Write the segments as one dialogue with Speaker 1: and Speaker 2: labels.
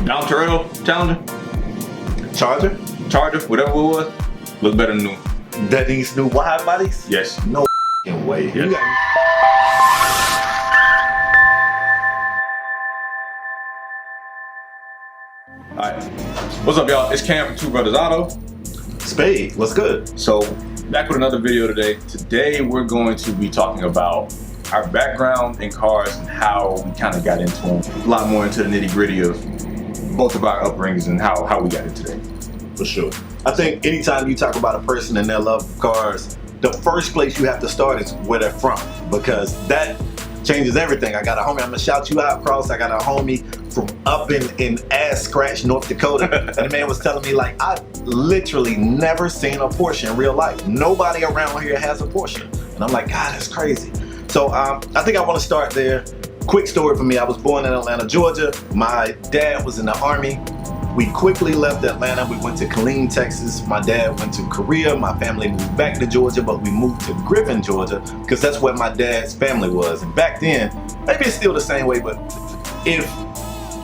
Speaker 1: Down Terrell Challenger, Charger, whatever it was, look better than new.
Speaker 2: That needs new wide bodies?
Speaker 1: Yes.
Speaker 2: No way.
Speaker 1: Yes.
Speaker 2: You got
Speaker 1: Alright, what's up y'all? It's Cam from Two Brothers Auto.
Speaker 2: Spade, what's good?
Speaker 1: So, back with another video today. Today we're going to be talking about our background in cars and how we kind of got into them. A lot more into the nitty gritty of both of our upbringings and how we got into them.
Speaker 2: For sure. I think anytime you talk about a person and their love for cars, the first place you have to start is where they're from, because that changes everything. I got a homie, I'm gonna shout you out, Cross. I got a homie from up in Ass Scratch, North Dakota. And the man was telling me, like, I literally never seen a Porsche in real life. Nobody around here has a Porsche. And I'm like, God, that's crazy. So I think I want to start there. Quick story for me. I was born in Atlanta, Georgia. My dad was in the Army. We quickly left Atlanta. We went to Killeen, Texas. My dad went to Korea. My family moved back to Georgia, but we moved to Griffin, Georgia, because that's where my dad's family was. And back then, maybe it's still the same way, but if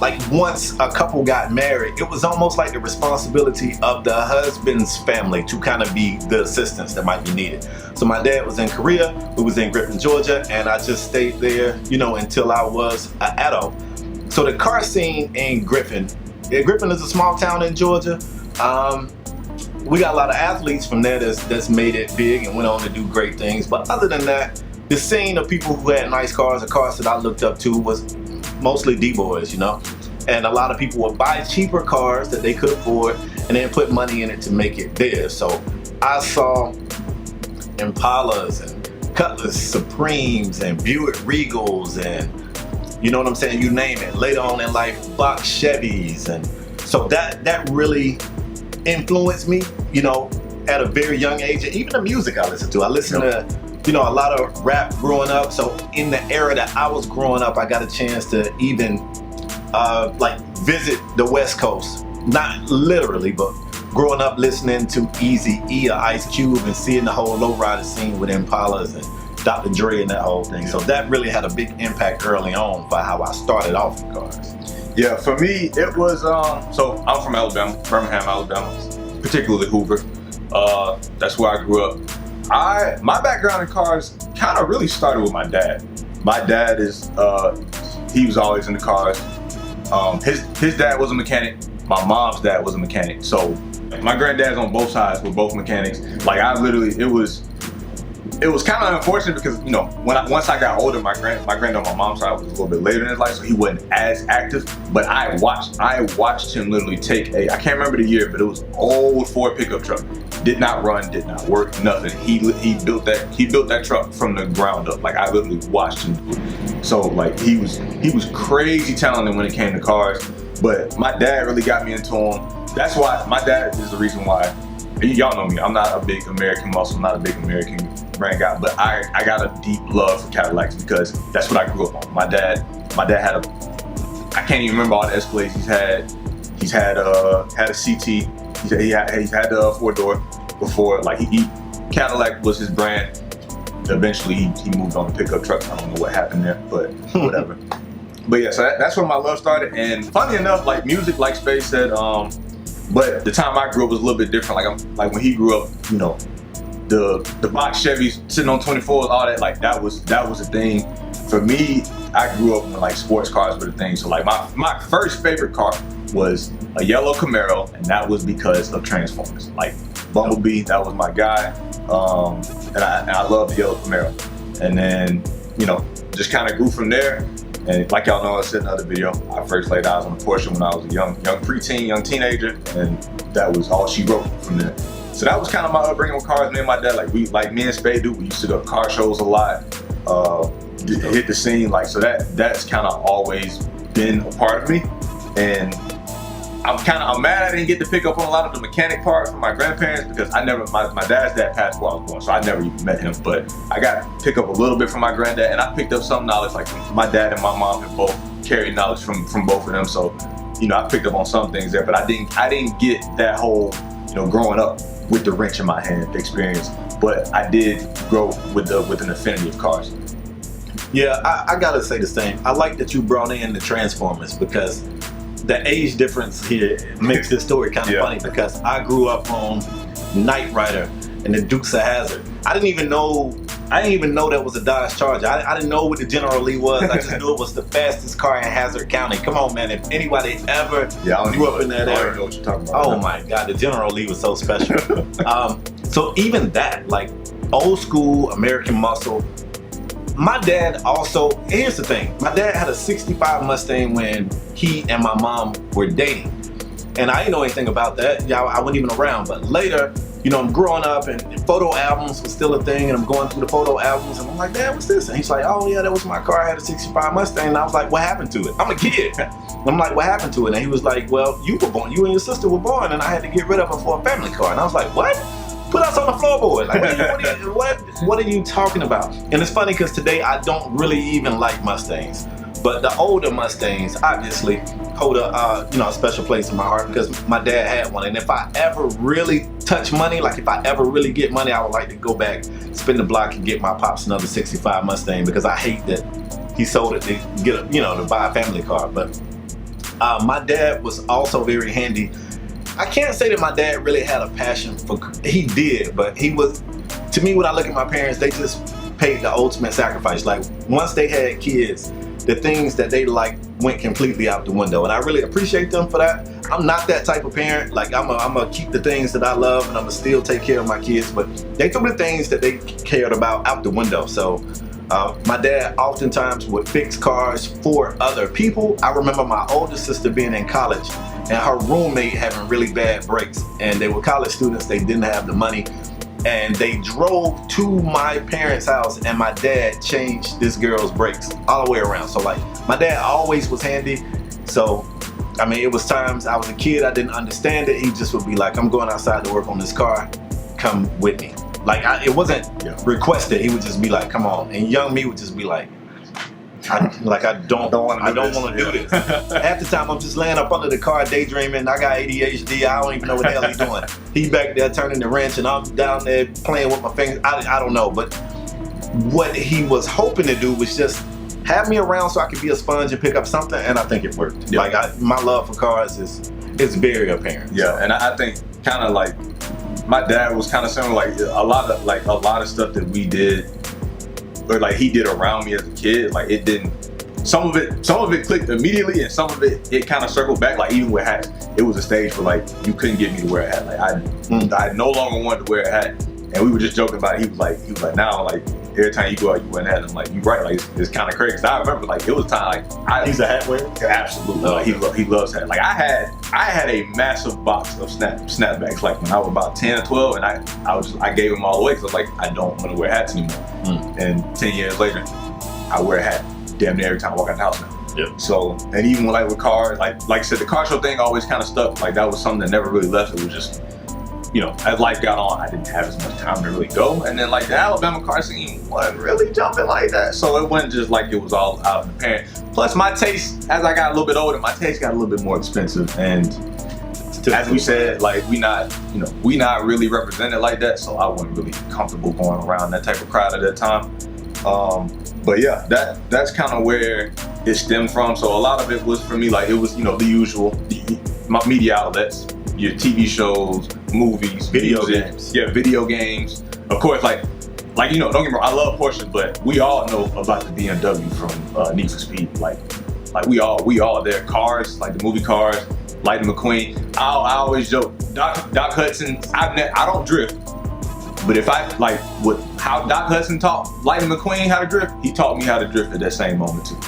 Speaker 2: like once a couple got married, it was almost like the responsibility of the husband's family to kind of be the assistance that might be needed. So my dad was in Korea, we was in Griffin, Georgia, and I just stayed there, you know, until I was an adult. So the car scene in Griffin is a small town in Georgia. We got a lot of athletes from there that's made it big and went on to do great things. But other than that, the scene of people who had nice cars, the cars that I looked up to, was mostly D-boys, you know? And a lot of people would buy cheaper cars that they could afford and then put money in it to make it theirs. So I saw Impalas and Cutlass Supremes and Buick Regals and, you know what I'm saying, you name it. Later on in life, Box Chevys. And so that really influenced me, you know, at a very young age. And even the music I listened to. I listened to, you know, a lot of rap growing up. So in the era that I was growing up, I got a chance to even like visit the West Coast. Not literally, but growing up listening to Easy-E or Ice Cube and seeing the whole lowrider scene with Impalas and Dr. Dre and that whole thing. So that really had a big impact early on for how I started off in cars.
Speaker 1: Yeah, for me, it was, so I'm from Alabama, Birmingham, Alabama, particularly Hoover. That's where I grew up. My background in cars kind of really started with my dad. My dad is, he was always into cars. His dad was a mechanic. My mom's dad was a mechanic. So my granddads on both sides were both mechanics. Like I literally, it was kind of unfortunate because, you know, once I got older, my granddad on my mom's side was a little bit later in his life, so he wasn't as active. But I watched him literally take I can't remember the year, but it was an old Ford pickup truck. Did not run, did not work, nothing. He built that truck from the ground up. Like I literally watched him do it. So like he was crazy talented when it came to cars. But my dad really got me into them. That's why my dad is the reason why. Y'all know me, I'm not a big American muscle, I'm not a big American brand guy, but I got a deep love for Cadillacs because that's what I grew up on. My dad had I can't even remember all the Escalades he's had. He's had a CT, he's had the 4-door before. Like Cadillac was his brand. Eventually he moved on to pickup trucks. I don't know what happened there, but whatever. But yeah, so that's where my love started. And funny enough, like music, like Space said, but the time I grew up was a little bit different. Like when he grew up, you know, the box Chevys sitting on 24s, all that, like that was a thing. For me, I grew up when like sports cars were the thing. So like my first favorite car was a yellow Camaro, and that was because of Transformers. Like Bumblebee, that was my guy. And I loved the yellow Camaro. And then, you know, just kind of grew from there. And like y'all know, I said in another video, I first laid eyes on a Porsche when I was a young preteen, young teenager, and that was all she wrote from there. So that was kind of my upbringing with cars. Me and my dad, like me and Spade do, we used to go to car shows a lot, hit the scene, like, so that's kind of always been a part of me. And I'm mad I didn't get to pick up on a lot of the mechanic parts from my grandparents because my dad's dad passed while I was born, so I never even met him. But I got to pick up a little bit from my granddad, and I picked up some knowledge. Like my dad and my mom have both carried knowledge from both of them, so you know I picked up on some things there. But I didn't get that whole, you know, growing up with the wrench in my hand experience. But I did grow with an affinity of cars.
Speaker 2: Yeah, I gotta say the same. I like that you brought in the Transformers because the age difference here makes this story kind of funny because I grew up on Knight Rider and the Dukes of Hazzard. I didn't even know that was a Dodge Charger. I didn't know what the General Lee was. I just knew it was the fastest car in Hazard County. Come on, man. If anybody ever grew up in that area.
Speaker 1: I don't know what you're talking about.
Speaker 2: Oh my God, the General Lee was so special. So even that, like old school American muscle. My dad also, here's the thing. My dad had a 65 Mustang when he and my mom were dating. And I didn't know anything about that. Yeah, I wasn't even around. But later, you know, I'm growing up and photo albums was still a thing, and I'm going through the photo albums and I'm like, Dad, what's this? And he's like, oh yeah, that was my car. I had a 65 Mustang. And I was like, what happened to it? I'm a kid. I'm like, what happened to it? And he was like, well, you were born, you and your sister were born, and I had to get rid of it for a family car. And I was like, what? Put us on the floorboard. Like, what are you talking about? And it's funny because today I don't really even like Mustangs. But the older Mustangs obviously hold a special place in my heart because my dad had one. And if I ever really touch money, like if I ever really get money, I would like to go back, spin the block, and get my pops another 65 Mustang because I hate that he sold it to get to buy a family car. But my dad was also very handy. I can't say that my dad really had a passion for. He did, but he was. To me, when I look at my parents, they just paid the ultimate sacrifice. Like once they had kids, the things that they liked went completely out the window, and I really appreciate them for that. I'm not that type of parent. Like I'm gonna keep the things that I love, and I'm gonna still take care of my kids. But they threw the things that they cared about out the window. So my dad oftentimes would fix cars for other people. I remember my older sister being in college, and her roommate having really bad brakes, and they were college students. They didn't have the money. And they drove to my parents' house, and my dad changed this girl's brakes all the way around. So like my dad always was handy. So I mean, it was times I was a kid, I didn't understand it. He just would be like, I'm going outside to work on this car, come with me. Like it wasn't requested. He would just be like, come on. And young me would just be like, I don't want to do this. Half the time I'm just laying up under the car daydreaming. I got ADHD. I don't even know what the hell he's doing. He back there turning the wrench and I'm down there playing with my fingers. I don't know. But what he was hoping to do was just have me around so I could be a sponge and pick up something. And I think it worked. Yeah. Like my love for cars is very apparent.
Speaker 1: Yeah, so. And I think kind of like my dad was kind of similar. Like a lot of stuff that we did. Or like he did around me as a kid, like it didn't. Some of it clicked immediately, and some of it kind of circled back. Like even with hats, it was a stage where like you couldn't get me to wear a hat. Like I no longer wanted to wear a hat, and we were just joking about it. He was like now like every time you go out you wear a hat. I'm like, you right, like it's kind of crazy. Cause I remember like it was time like
Speaker 2: he's a hat wearer.
Speaker 1: Absolutely, like, he loves hats. Like I had a massive box of snapbacks. Like when I was about 10 or 12, and I gave them all away because I was like, I don't want to wear hats anymore. And 10 years later, I wear a hat damn near every time I walk out the house now.
Speaker 2: Yeah.
Speaker 1: So, and even with cars, like I said, the car show thing always kind of stuck. Like that was something that never really left. It was just, as life got on, I didn't have as much time to really go. And then like the Alabama car scene wasn't really jumping like that. So it wasn't just like it was all out of the parent. Plus my taste, as I got a little bit older, my taste got a little bit more expensive. And as we said, like we not really represented like that, so I wasn't really comfortable going around that type of crowd at that time. But yeah, that's kind of where it stemmed from. So a lot of it was for me, like it was the usual, my media outlets, your TV shows, movies,
Speaker 2: video games.
Speaker 1: Yeah, video games. Of course, like don't get me wrong, I love Porsche, but we all know about the BMW from Need for Speed. Like we all there. Cars, like the movie Cars. Lightning McQueen. I always joke, Doc Hudson, I don't drift, but if I like how Doc Hudson taught Lightning McQueen how to drift, he taught me how to drift at that same moment too.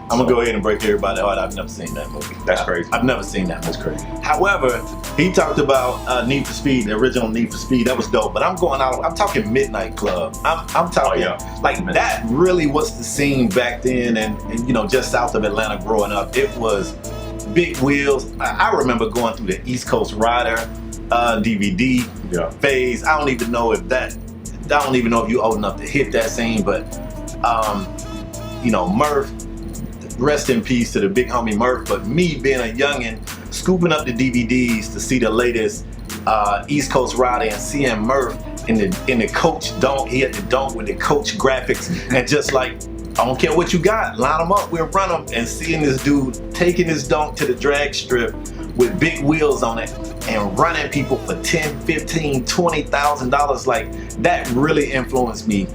Speaker 2: I'm gonna go ahead and break everybody out. I've never seen that movie.
Speaker 1: That's crazy.
Speaker 2: I've never seen that movie. That's crazy. However, he talked about Need for Speed, the original Need for Speed. That was dope. But I'm talking Midnight Club. I'm talking that really was the scene back then, and just south of Atlanta growing up. It was big wheels. I remember going through the East Coast Rider DVD phase. I don't even know if you're old enough to hit that scene, but Murph, rest in peace to the big homie Murph. But me being a youngin', scooping up the DVDs to see the latest East Coast Rider and seeing Murph in the coach donk. He had the donk with the coach graphics and just like I don't care what you got. Line them up, we'll run them. And seeing this dude taking his dunk to the drag strip with big wheels on it and running people for $10, $15, $20,000, like that really influenced me.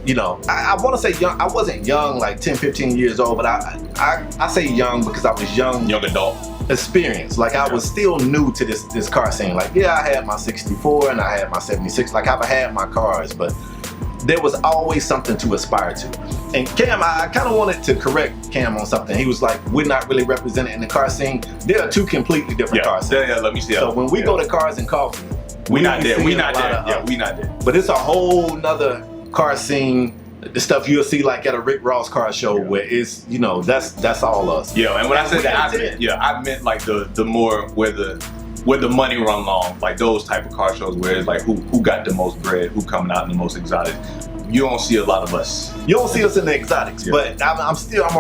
Speaker 2: You know, I want to say young. I wasn't young, like 10, 15 years old, but I say young because I was young
Speaker 1: adult.
Speaker 2: Experience. Like I was still new to this car scene. Like, yeah, I had my 64 and I had my 76. Like I've had my cars, but there was always something to aspire to. And Cam, I kind of wanted to correct Cam on something. He was like, we're not really represented in the car scene. There are two completely different car scenes.
Speaker 1: Yeah, let me see.
Speaker 2: So when we go to Cars and Coffee,
Speaker 1: we not there. We not there. Yeah, we not there.
Speaker 2: But it's a whole nother car scene. The stuff you'll see like at a Rick Ross car show where it's, you know, that's all us.
Speaker 1: Yeah, and when I said that, I meant like the more where the money run long, like those type of car shows where it's like who got the most bread, who coming out in the most exotic. You don't see a lot of us.
Speaker 2: You don't see us in the exotics, but I'm a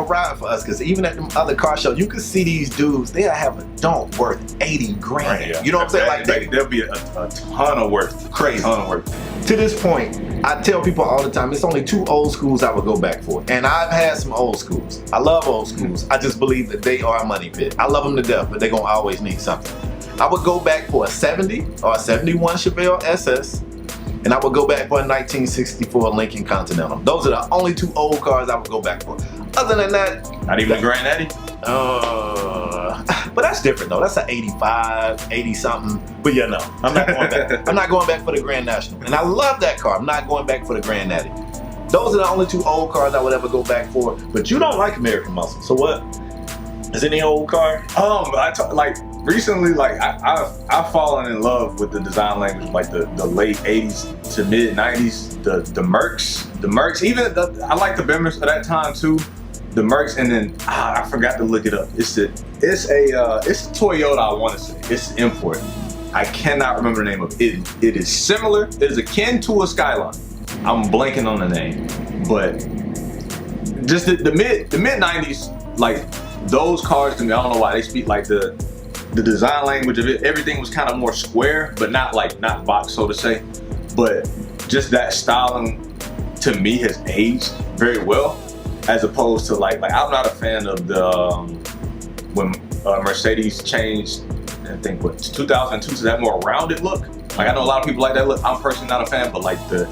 Speaker 2: ride for us because even at them other car shows, you can see these dudes. They'll have a dunk worth 80 grand. Right, yeah. You know what I'm saying? Like
Speaker 1: there'll be a ton of worth,
Speaker 2: crazy
Speaker 1: ton of worth.
Speaker 2: To this point, I tell people all the time, it's only 2 old schools I would go back for, and I've had some old schools. I love old schools. I just believe that they are a money pit. I love them to death, but they're gonna always need something. I would go back for a 70 or a 71 Chevelle SS. And I would go back for a 1964 Lincoln Continental. Those are the only 2 old cars I would go back for. Other than that,
Speaker 1: not even a Grand Natty.
Speaker 2: But that's different though. That's an 85, 80 something. But yeah, no, I'm not going back. I'm not going back for the Grand National. And I love that car. I'm not going back for the Grand Natty. Those are the only 2 old cars I would ever go back for. But you don't like American Muscle, so what? Is any old car?
Speaker 1: Recently, like I've fallen in love with the design language, like the late '80s to mid '90s, the Mercs. Even I like the Bemmers of that time too, the Mercs. And then I forgot to look it up. It's a Toyota. I want to say it's import. I cannot remember the name of it. It is similar. It is akin to a Skyline. I'm blanking on the name, but just the mid '90s, like those cars to me. I don't know why they speak like the design language of it. Everything was kind of more square, but not box, so to say. But just that styling to me has aged very well, as opposed to like I'm not a fan of the when Mercedes changed, I think 2002 to that more rounded look. Like I know a lot of people like that look. I'm personally not a fan, but like the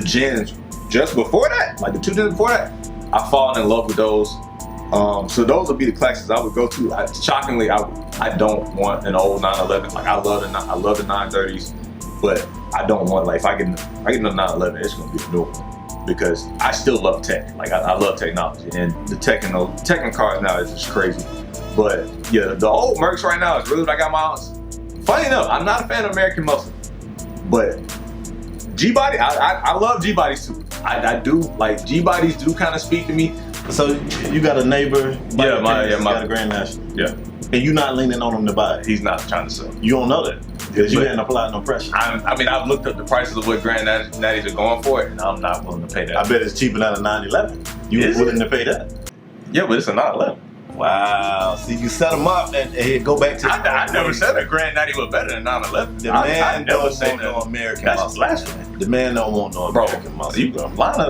Speaker 1: gens just before that, like the 2 gens before that, I've fallen in love with those. So those would be the classics I would go to. Shockingly, I don't want an old 911. Like I love the 930s, but I don't want, like if I get a 911, it's gonna be a new one because I still love tech. Like I love technology, and the tech in cars now is just crazy. But yeah, the old Mercs right now is really what I got my house. Funny enough, I'm not a fan of American Muscle, but G-body, I love G-bodies too. I do, like G-bodies do kind of speak to me.
Speaker 2: So you got a neighbor?
Speaker 1: Yeah, my
Speaker 2: got a Grand National.
Speaker 1: Yeah.
Speaker 2: And you're not leaning on him to buy it?
Speaker 1: He's not trying to sell.
Speaker 2: You don't know that because you hadn't applied no pressure.
Speaker 1: I mean, I've looked up the prices of what Grand Natties are going for, and I'm not willing to pay that.
Speaker 2: I bet it's cheaper than a 911. You willing to pay that?
Speaker 1: Yeah, but it's a 911.
Speaker 2: Wow. See, you set them up and go back to.
Speaker 1: I never said a Grand Natty was better than 911.
Speaker 2: The man don't want no American muscle.
Speaker 1: That's blasphemy.
Speaker 2: The man don't want no American muscle.
Speaker 1: You line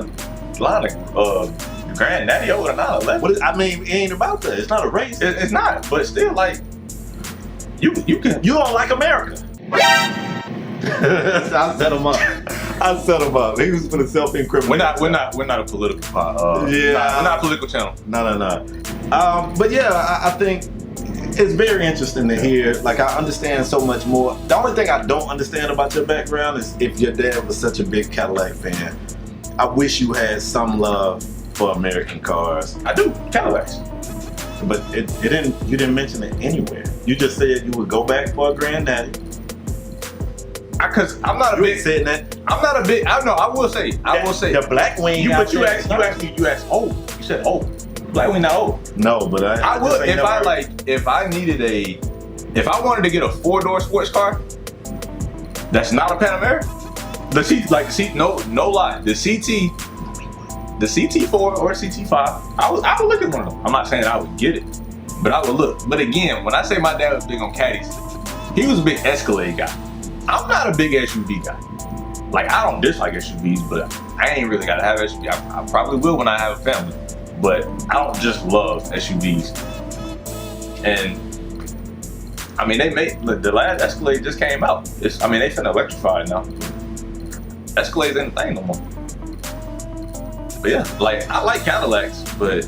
Speaker 1: of Grand Natty over the 911.
Speaker 2: I mean, it ain't about that. It's not a race.
Speaker 1: It's not, but still, like you
Speaker 2: don't like America. I set him up. He was gonna self-incriminate.
Speaker 1: We're not a political pod. We're not a political channel.
Speaker 2: No. But yeah, I think it's very interesting to hear. Like I understand so much more. The only thing I don't understand about your background is if your dad was such a big Cadillac fan. I wish you had some love for American cars.
Speaker 1: I do, Cadillacs.
Speaker 2: But you didn't mention it anywhere. You just said you would go back for a Grand Natty.
Speaker 1: Cause I'm not a big.
Speaker 2: Saying that.
Speaker 1: I'm not a big. I know. I will say.
Speaker 2: The black wing.
Speaker 1: You asked old. You said old. Black wing not old.
Speaker 2: No, but
Speaker 1: I would if I needed if I wanted to get a 4-door sports car. That's not a Pan America. No lie. The CT4 or CT5, I would look at one of them. I'm not saying I would get it, but I would look. But again, when I say my dad was big on caddies, he was a big Escalade guy. I'm not a big SUV guy. Like I don't dislike SUVs, but I ain't really gotta have SUV. I probably will when I have a family. but I don't just love SUVs. And I mean, the last Escalade just came out. They finna electrify it now. Escalade's ain't the thing no more. But yeah, like I like Cadillacs, but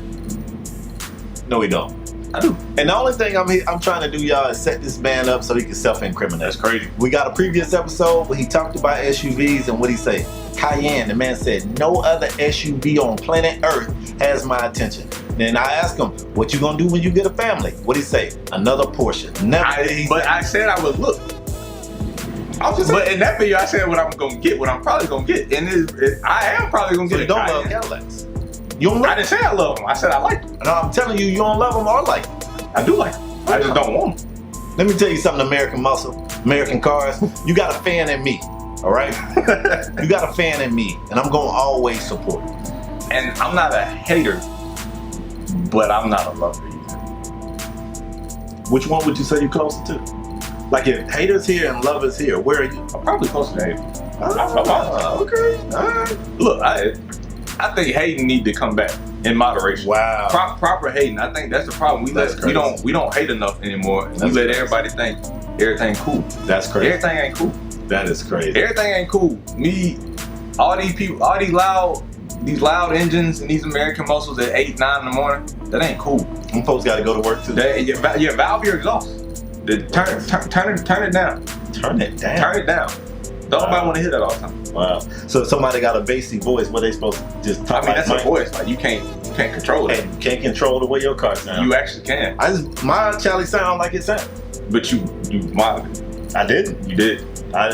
Speaker 2: no, we don't.
Speaker 1: I do.
Speaker 2: And the only thing I'm trying to do, y'all, is set this man up so he can self-incriminate.
Speaker 1: That's crazy.
Speaker 2: We got a previous episode where he talked about SUVs, and what he say? Cayenne. The man said, no other SUV on planet Earth has my attention. Then I asked him, what you gonna do when you get a family? What'd he say? Another Porsche.
Speaker 1: I said I would look. But in that video, I said what I'm probably gonna get, and I am probably gonna get.
Speaker 2: So you don't love Cadillacs? You don't
Speaker 1: I didn't say I love them. I said I like them.
Speaker 2: No, I'm telling you, you don't love them or like them.
Speaker 1: I do like them. I just don't want them.
Speaker 2: Let me tell you something, American muscle, American cars. You got a fan in me, all right? You got a fan in me, and I'm gonna always support you.
Speaker 1: And I'm not a hater, but I'm not a lover either.
Speaker 2: Which one would you say you're closer to? Like if haters here and lovers here, where are you?
Speaker 1: I'm probably closer to hater.
Speaker 2: Okay, all right.
Speaker 1: Look, I think hating need to come back in moderation.
Speaker 2: Wow.
Speaker 1: Proper hating. I think that's the problem. We don't hate enough anymore. We let everybody think everything cool.
Speaker 2: That's crazy.
Speaker 1: Everything ain't cool.
Speaker 2: That is crazy.
Speaker 1: Everything ain't cool. All these people, all these loud engines and these American muscles at 8, 9 in the morning, that ain't cool.
Speaker 2: Them folks gotta go to work too.
Speaker 1: Valve your exhaust. Turn it down.
Speaker 2: Turn it down.
Speaker 1: Turn it down. Don't nobody want to hear that all the time.
Speaker 2: Wow. So if somebody got a bassy voice, what they supposed to just talk like
Speaker 1: that's a voice. Like you can't control it.
Speaker 2: And you can't control the way your car sounds.
Speaker 1: You actually can.
Speaker 2: My Charlie sound like it sound.
Speaker 1: But you modded it.
Speaker 2: I didn't.
Speaker 1: You did. I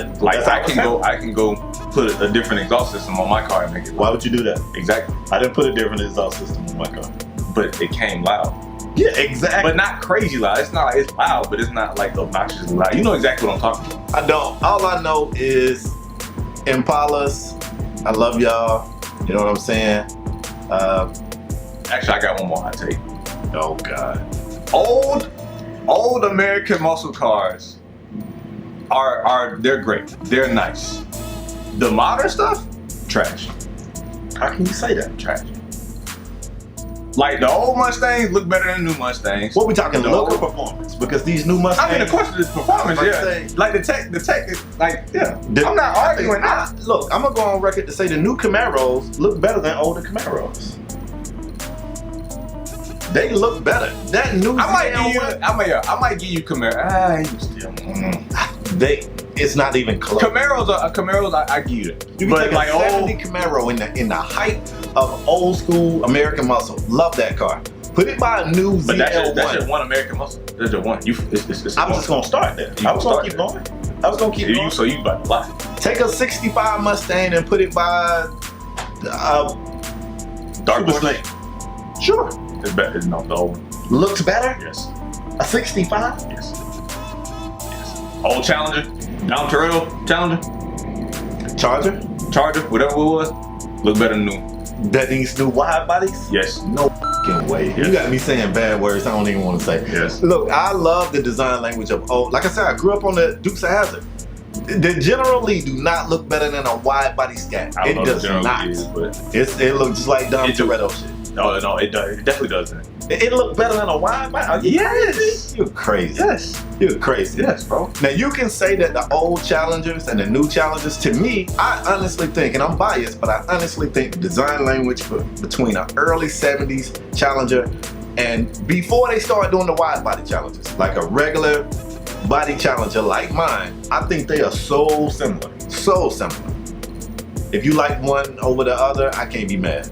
Speaker 1: can go put a different exhaust system on my car and make it.
Speaker 2: Why would you do that?
Speaker 1: Exactly.
Speaker 2: I didn't put a different exhaust system on my car.
Speaker 1: But it came loud.
Speaker 2: Yeah, exactly.
Speaker 1: But not crazy loud. It's loud, but it's not like obnoxiously loud. You know exactly what I'm talking about.
Speaker 2: I don't. All I know is Impalas. I love y'all. You know what I'm saying?
Speaker 1: Actually, I got one more hot take.
Speaker 2: Oh God.
Speaker 1: Old American muscle cars they're great. They're nice. The modern stuff, trash.
Speaker 2: How can you say that?
Speaker 1: Trash. Like the old Mustangs look better than the new Mustangs.
Speaker 2: What we talking look or performance? Because these new Mustangs.
Speaker 1: I mean, of course, it's performance. Yeah. Like the tech is like yeah. I'm not arguing that.
Speaker 2: Look, I'm gonna go on record to say the new Camaros look better than older Camaros. They look better. That new.
Speaker 1: I might give you Camaro.
Speaker 2: It's not even close.
Speaker 1: Camaros, I give you that.
Speaker 2: You can take a 70 Camaro in the height of old school American muscle. Love that car. Put it by a new ZL1.
Speaker 1: But that's just one American muscle. That's just one.
Speaker 2: I was just gonna start there. I was gonna keep going.
Speaker 1: So you about to lie.
Speaker 2: Take a 65 Mustang and put it by
Speaker 1: Dark Snake.
Speaker 2: Sure.
Speaker 1: It's better. No, the old one.
Speaker 2: Looks better?
Speaker 1: Yes.
Speaker 2: A 65?
Speaker 1: Yes. Old Challenger, Down Terrell Challenger, Charger, whatever it was, look better than new.
Speaker 2: That these new wide bodies?
Speaker 1: Yes.
Speaker 2: No fucking way.
Speaker 1: Yes.
Speaker 2: You got me saying bad words I don't even want to say.
Speaker 1: Yes.
Speaker 2: Look, I love the design language of old. Like I said, I grew up on the Dukes of Hazzard. They generally do not look better than a wide body Scat.
Speaker 1: I don't know
Speaker 2: does not. It looks just like Dom Toretto shit.
Speaker 1: No, it definitely doesn't.
Speaker 2: It looked better than a wide body.
Speaker 1: Yes.
Speaker 2: You're crazy.
Speaker 1: Yes.
Speaker 2: You're crazy.
Speaker 1: Yes, bro.
Speaker 2: Now you can say that the old Challengers and the new Challengers, to me, I honestly think, and I'm biased, but I honestly think the design language between an early 70s Challenger and before they started doing the wide body Challengers, like a regular body Challenger like mine, I think they are so similar. So similar. If you like one over the other, I can't be mad.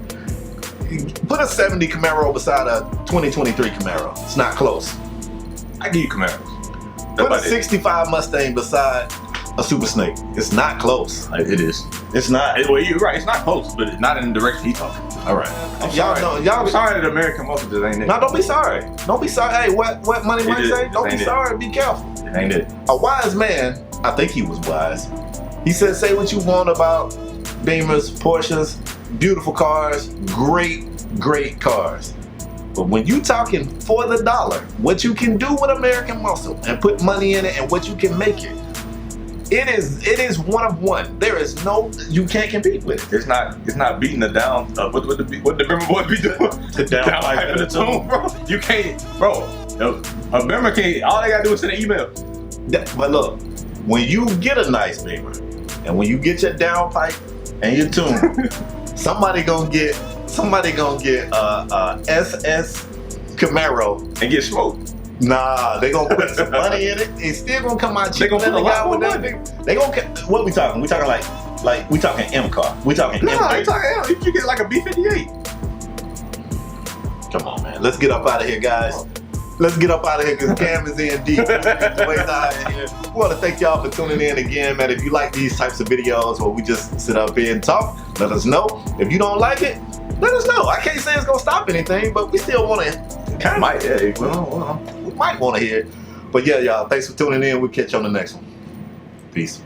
Speaker 2: Put a 70 Camaro beside a 2023 Camaro. It's not close.
Speaker 1: I give you Camaros.
Speaker 2: Put a 65 Mustang beside a Super Snake. It's not close.
Speaker 1: It is.
Speaker 2: It's not.
Speaker 1: Well, you're right. It's not close, but it's not in the direction he's talking.
Speaker 2: All right.
Speaker 1: I'm sorry that American muscle just ain't it.
Speaker 2: No, don't be sorry. Don't be sorry. Hey, what Money Mike say? Don't be sorry. Be careful.
Speaker 1: It ain't it.
Speaker 2: A wise man, I think he was wise. He said, say what you want about Beamers, Porsches, beautiful cars, great cars. But when you talking for the dollar, what you can do with American muscle and put money in it and what you can make it, It is one of one. There is no, you can't compete with it.
Speaker 1: It's not beating the down. What the Bimmer boys be doing?
Speaker 2: The downpipe
Speaker 1: in the tune, bro. You can't, bro. A Bimmer can't. All they gotta do is send an email.
Speaker 2: But look, when you get a nice Beamer, and when you get your downpipe and your tune, somebody gonna get SS Camaro
Speaker 1: And get smoked.
Speaker 2: Nah, they gonna put some money in it. It's still gonna come out cheaper than the guy with that big. They gonna. What we talking? We talking like we talking M car. We talking
Speaker 1: No,
Speaker 2: M.
Speaker 1: you talking hell. You get like a B58.
Speaker 2: Come on, man. Let's get up out of here, guys. Let's get up out of here because Cam is in deep. Way out of here. We want to thank y'all for tuning in again, man. If you like these types of videos where we just sit up here and talk, let us know. If you don't like it, let us know. I can't say it's gonna stop anything, but we still want to kind of
Speaker 1: Might, yeah.
Speaker 2: we might want to hear it. But yeah, y'all, thanks for tuning in. We'll catch you on the next one. Peace.